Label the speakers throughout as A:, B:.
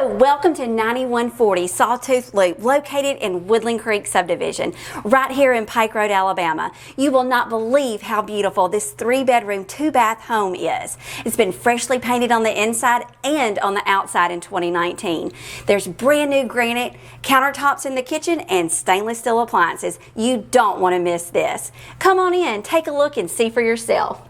A: Welcome to 9140 Sawtooth Loop, located in Woodland Creek subdivision, right here in Pike Road, Alabama. You will not believe how beautiful this 3-bedroom, 2-bath home is. It's been freshly painted on the inside and on the outside in 2019. There's brand new granite, countertops in the kitchen, and stainless steel appliances. You don't want to miss this. Come on in, take a look, and see for yourself.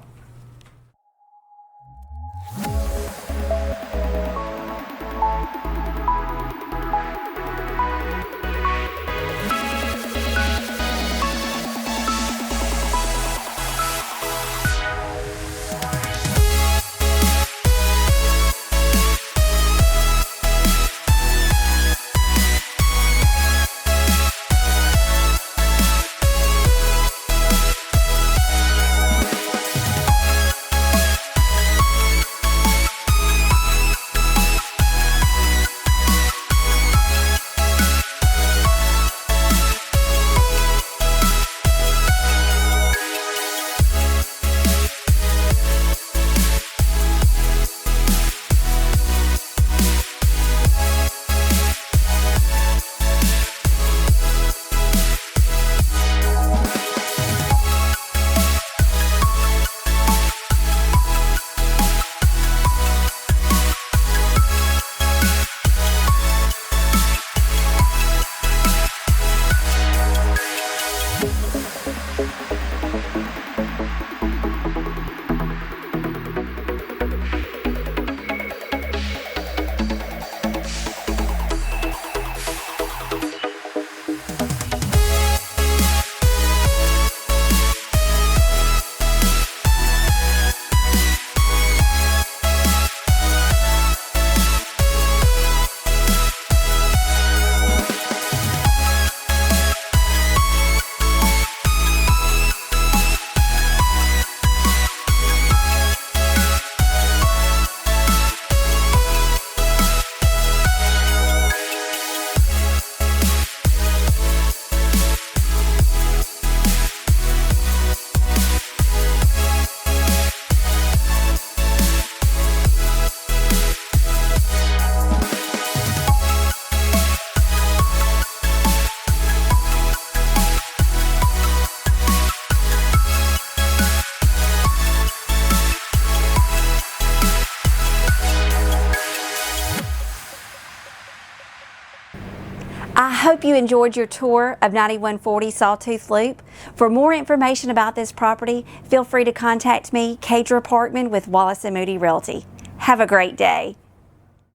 A: I hope you enjoyed your tour of 9140 Sawtooth Loop. For more information about this property, feel free to contact me, Kadra Parkman with Wallace & Moody Realty. Have a great day.